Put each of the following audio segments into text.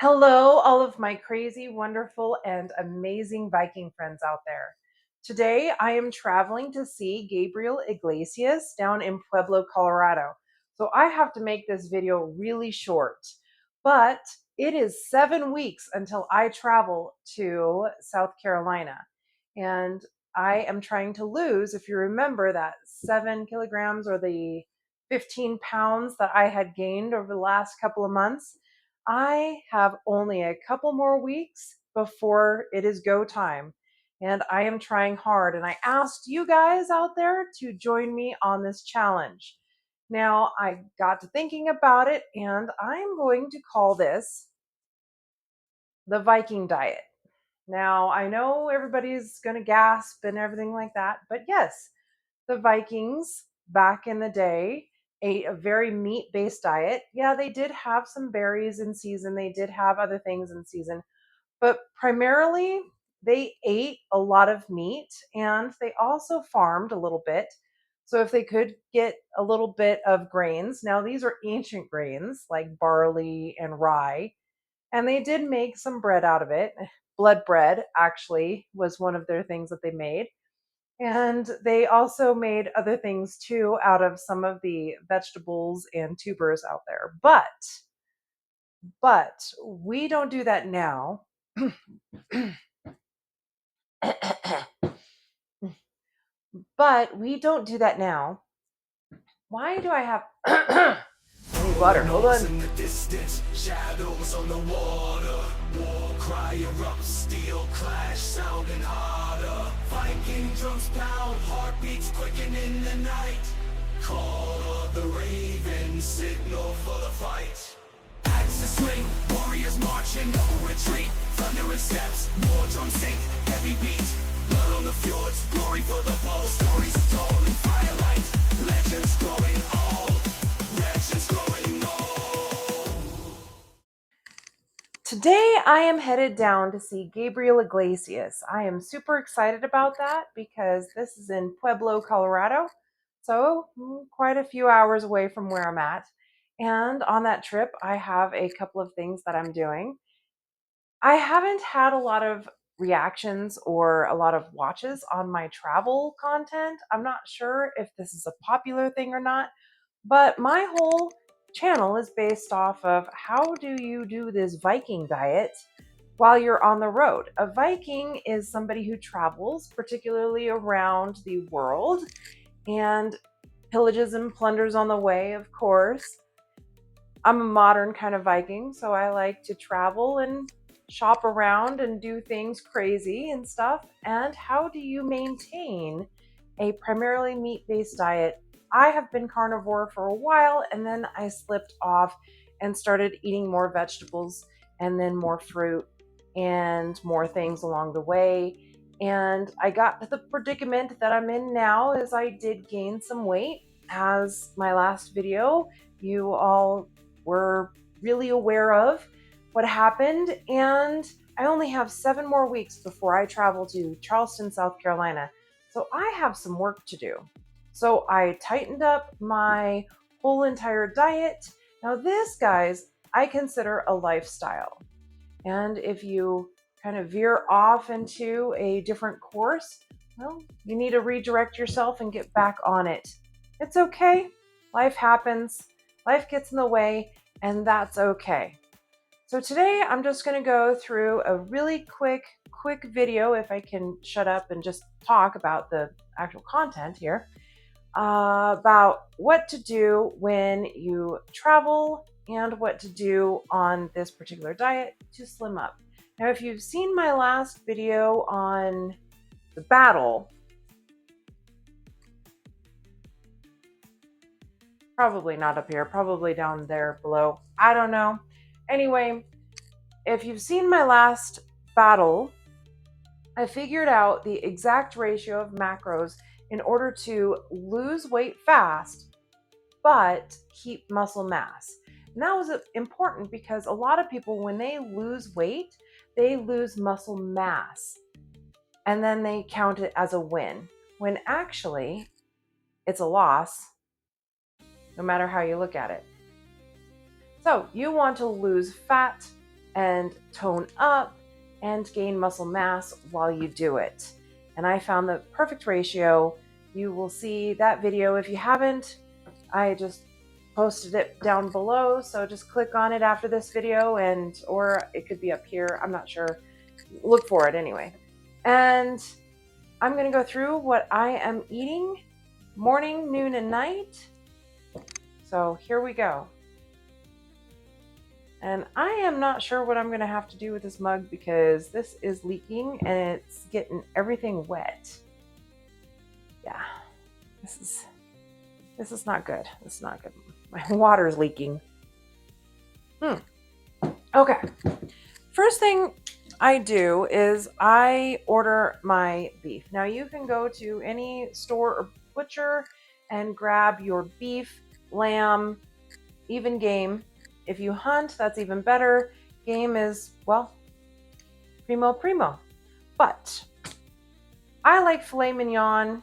Hello, all of my crazy, wonderful, and amazing Viking friends out there. Today, I am traveling to see Gabriel Iglesias down in Pueblo, Colorado. So I have to make this video really short, but it is 7 weeks until I travel to South Carolina. And I am trying to lose, if you remember, that 7 kilograms or the 15 pounds that I had gained over the last couple of months. I have only a couple more weeks before it is go time, and I am trying hard. And I asked you guys out there to join me on this challenge. Now, I got to thinking about it, and I'm going to call this the Viking Diet. Now, I know everybody's going to gasp and everything like that, but yes, the Vikings back in the day ate a very meat based diet. Yeah, they did have some berries in season, they did have other things in season, but primarily they ate a lot of meat and they also farmed a little bit. So if they could get a little bit of grains, now these are ancient grains like barley and rye, and they did make some bread out of it. Blood bread actually was one of their things that they made. And they also made other things too out of some of the vegetables and tubers out there. But we don't do that now. But we don't do that now. Why do I have I need water? Hold on. In the distance, shadows on the water. War cry erupts, steel clash, sounding harder. Viking drums pound, heartbeats quicken in the night. Call of the raven, signal for the fight. Axes swing, warriors marching, no retreat. Thundering steps, war drums sink, heavy beat. Blood on the fjords, glory for the bold. Stories told in firelight, legends growing old. Legends growing old. Today I am headed down to see Gabriel Iglesias. I am super excited about that because this is in Pueblo, Colorado. So quite a few hours away from where I'm at. And on that trip, I have a couple of things that I'm doing. I haven't had a lot of reactions or a lot of watches on my travel content. I'm not sure if this is a popular thing or not, but my whole channel is based off of how do you do this Viking diet while you're on the road. A Viking is somebody who travels, particularly around the world, and pillages and plunders on the way, of course. I'm a modern kind of Viking, so I like to travel and shop around and do things crazy and stuff. And how do you maintain a primarily meat-based diet? I have been carnivore for a while, and then I slipped off and started eating more vegetables and then more fruit and more things along the way. And I got to the predicament that I'm in now as I did gain some weight. As my last video, you all were really aware of what happened, and I only have 7 more weeks before I travel to Charleston, South Carolina. So I have some work to do. So I tightened up my whole entire diet. Now this, guys, I consider a lifestyle. And if you kind of veer off into a different course, well, you need to redirect yourself and get back on it. It's okay. Life happens. Life gets in the way, and that's okay. So today I'm just going to go through a really quick video, if I can shut up and just talk about the actual content here, about what to do when you travel and what to do on this particular diet to slim up. Now, if you've seen my last video on the battle, probably not up here, probably down there below, I don't know. Anyway, if you've seen my last battle, I figured out the exact ratio of macros in order to lose weight fast, but keep muscle mass. And that was important because a lot of people, when they lose weight, they lose muscle mass. And then they count it as a win, when actually it's a loss, no matter how you look at it. So you want to lose fat and tone up and gain muscle mass while you do it. And I found the perfect ratio. You will see that video. If you haven't, I just posted it down below, so just click on it after this video, and or it could be up here, I'm not sure. Look for it anyway. And I'm going to go through what I am eating morning, noon, and night. So here we go. And I am not sure what I'm going to have to do with this mug because this is leaking and it's getting everything wet. Yeah, this is not good. This is not good. My water's leaking. Okay. First thing I do is I order my beef. Now you can go to any store or butcher and grab your beef, lamb, even game. If you hunt, that's even better. Game is, well, primo. But I like filet mignon.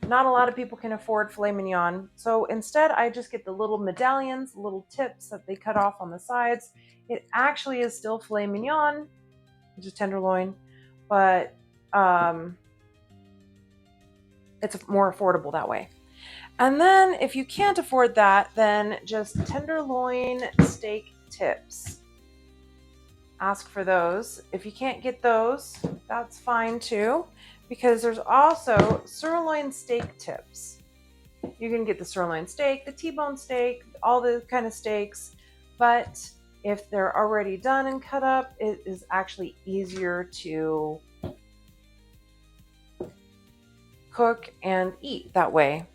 Not a lot of people can afford filet mignon. So instead, I just get the little medallions, little tips that they cut off on the sides. It actually is still filet mignon, which is tenderloin, but it's more affordable that way. And then if you can't afford that, then just tenderloin steak tips. Ask for those. If you can't get those, that's fine too, because there's also sirloin steak tips. You can get the sirloin steak, the T-bone steak, all the kind of steaks, but if they're already done and cut up, it is actually easier to cook and eat that way.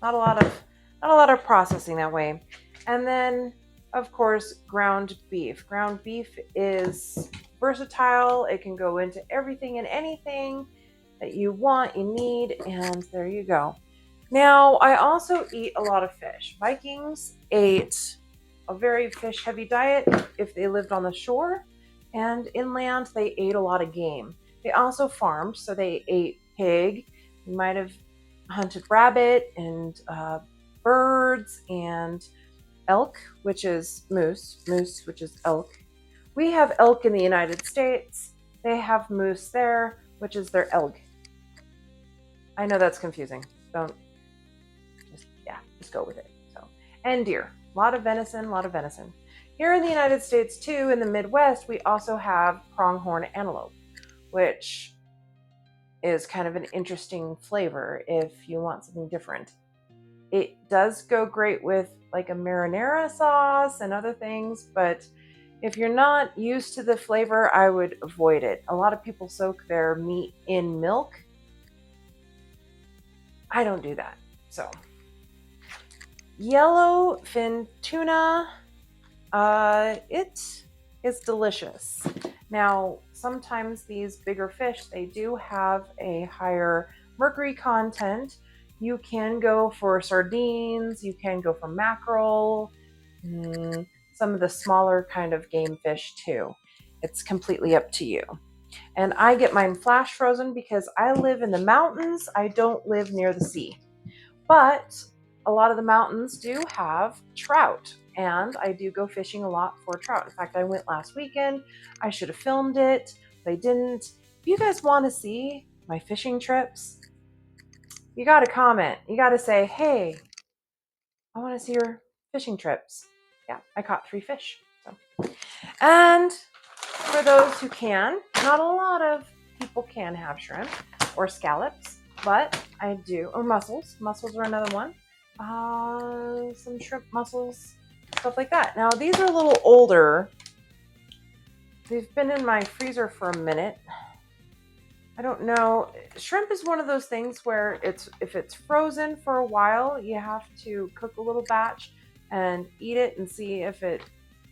Not a lot of processing that way. And then, of course, ground beef. Ground beef is versatile. It can go into everything and anything that you want, you need, and there you go. Now, I also eat a lot of fish. Vikings ate a very fish-heavy diet if they lived on the shore, and inland they ate a lot of game. They also farmed, so they ate pig. You might have hunted rabbit and birds and elk, which is moose, which is elk. We have elk in the United States. They have moose there, which is their elk. I know that's confusing. Just go with it. So, and deer, a lot of venison. Here in the United States too, in the Midwest, we also have pronghorn antelope, which is kind of an interesting flavor if you want something different. It does go great with like a marinara sauce and other things, but if you're not used to the flavor, I would avoid it. A lot of people soak their meat in milk. I don't do that. So, yellowfin tuna, it is delicious. Now, sometimes these bigger fish, they do have a higher mercury content. You can go for sardines, you can go for mackerel, some of the smaller kind of game fish too. It's completely up to you. And I get mine flash frozen because I live in the mountains. I don't live near the sea. But a lot of the mountains do have trout, and I do go fishing a lot for trout. In fact, I went last weekend. I should have filmed it, but I didn't. If you guys want to see my fishing trips, you got to comment. You got to say, hey, I want to see your fishing trips. Yeah, I caught 3 fish. So. And for those who can, not a lot of people can have shrimp or scallops, but I do, or mussels. Mussels are another one. Some shrimp, mussels, stuff like that. Now, these are a little older. They've been in my freezer for a minute. I don't know. Shrimp is one of those things where if it's frozen for a while, you have to cook a little batch and eat it and see if it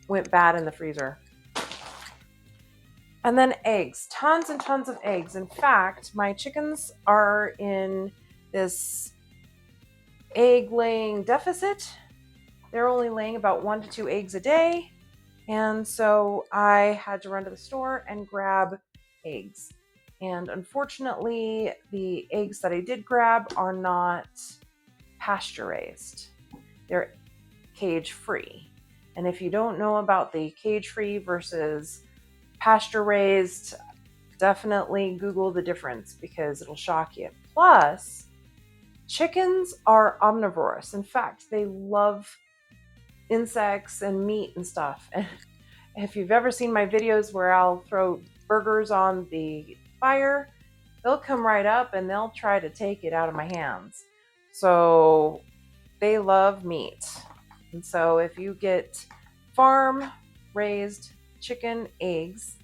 went bad in the freezer. And then eggs, tons and tons of eggs. In fact, my chickens are in this egg laying deficit. They're only laying about 1 to 2 eggs a day. And so I had to run to the store and grab eggs. And unfortunately, the eggs that I did grab are not pasture raised. They're cage free. And if you don't know about the cage-free versus pasture-raised, definitely Google the difference because it'll shock you. Plus, chickens are omnivorous. In fact, they love insects and meat and stuff. And if you've ever seen my videos where I'll throw burgers on the fire, they'll come right up and they'll try to take it out of my hands. So they love meat. And so if you get farm raised chicken eggs,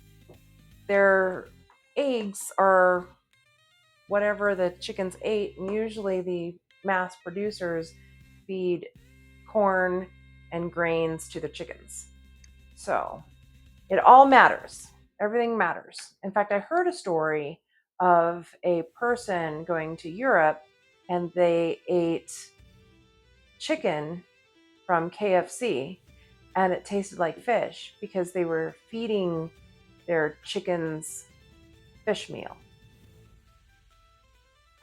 their eggs are whatever the chickens ate, and usually the mass producers feed corn and grains to the chickens. So it all matters. Everything matters. In fact, I heard a story of a person going to Europe and they ate chicken from KFC and it tasted like fish because they were feeding their chickens fish meal.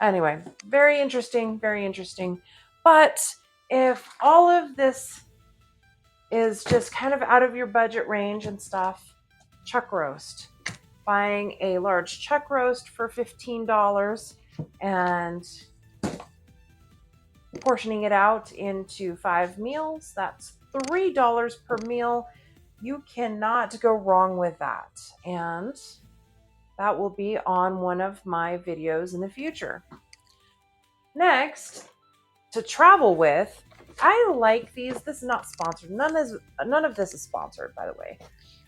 Anyway, very interesting, very interesting. But if all of this is just kind of out of your budget range and stuff, chuck roast. Buying a large chuck roast for $15 and portioning it out into 5 meals, that's $3 per meal. You cannot go wrong with that. And that will be on one of my videos in the future. Next, to travel with, I like these. This is not sponsored. None of this is sponsored, by the way.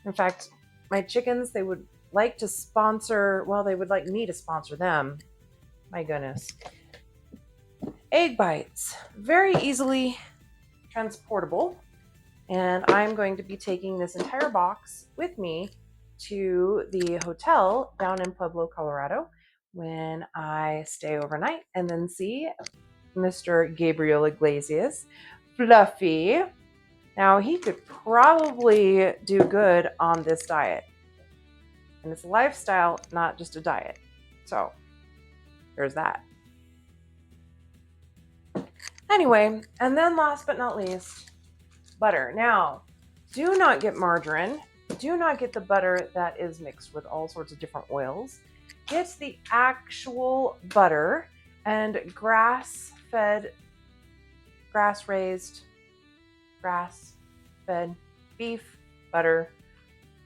In fact, my chickens, they would like to sponsor, well, they would like me to sponsor them. My goodness. Egg bites, very easily transportable. And I'm going to be taking this entire box with me to the hotel down in Pueblo, Colorado, when I stay overnight and then see Mr. Gabriel Iglesias, Fluffy. Now, he could probably do good on this diet. And it's a lifestyle, not just a diet. So, there's that. Anyway, and then last but not least, butter. Now, do not get margarine. Do not get the butter that is mixed with all sorts of different oils. Get the actual butter, and grass-fed, grass-raised, grass-fed beef butter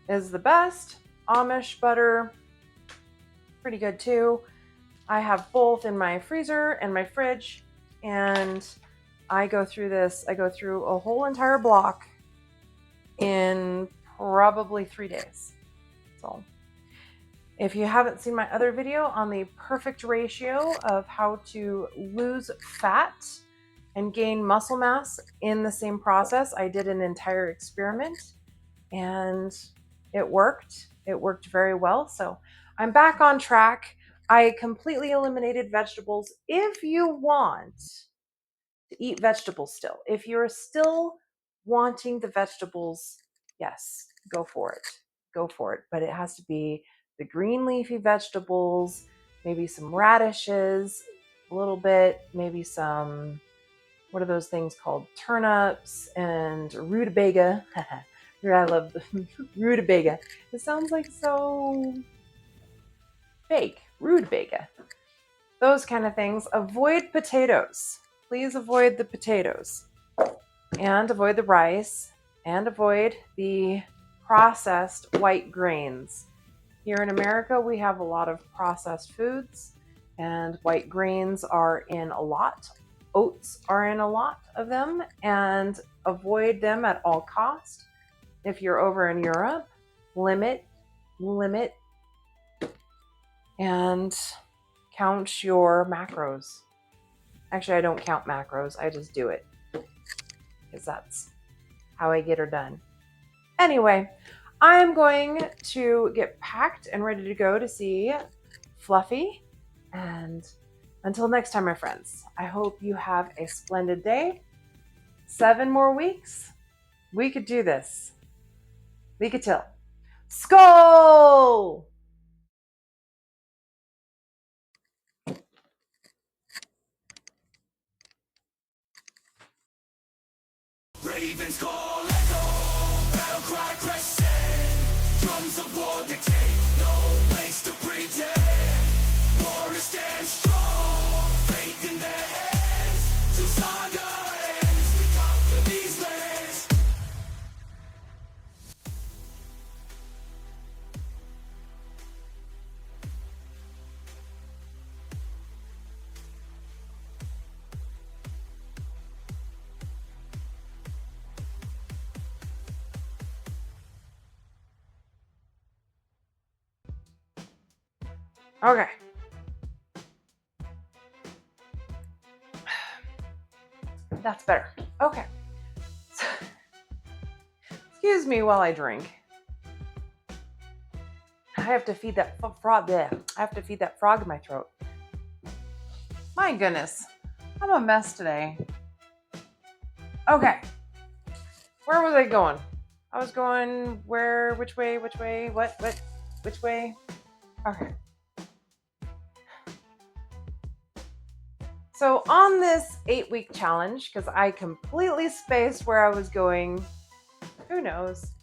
is the best. Amish butter, pretty good too. I have both in my freezer and my fridge, and I go through a whole entire block in probably 3 days. So if you haven't seen my other video on the perfect ratio of how to lose fat and gain muscle mass in the same process, I did an entire experiment and it worked. It worked very well. So I'm back on track. I completely eliminated vegetables. If you want to eat vegetables still, if you're still wanting the vegetables, yes, go for it. Go for it. But it has to be the green leafy vegetables, maybe some radishes, a little bit, maybe some, what are those things called? Turnips and rutabaga. I love the rutabaga. It sounds like so fake. Rutabaga. Those kind of things. Avoid potatoes. Please avoid the potatoes. And avoid the rice. And avoid the processed white grains. Here in America, we have a lot of processed foods, and white grains are in a lot. Oats are in a lot of them, and avoid them at all cost. If you're over in Europe, limit, and count your macros. Actually, I don't count macros. I just do it because that's how I get her done. Anyway, I'm going to get packed and ready to go to see Fluffy. And until next time, my friends, I hope you have a splendid day. 7 more weeks. We could do this. We could till. Skull! Ravens call, echo. Okay. That's better. Okay. Excuse me while I drink. I have to feed that frog there. I have to feed that frog in my throat. My goodness. I'm a mess today. Okay. Where was I going? I was going where, which way, which way? Okay. So on this 8-week challenge, because I completely spaced where I was going, who knows?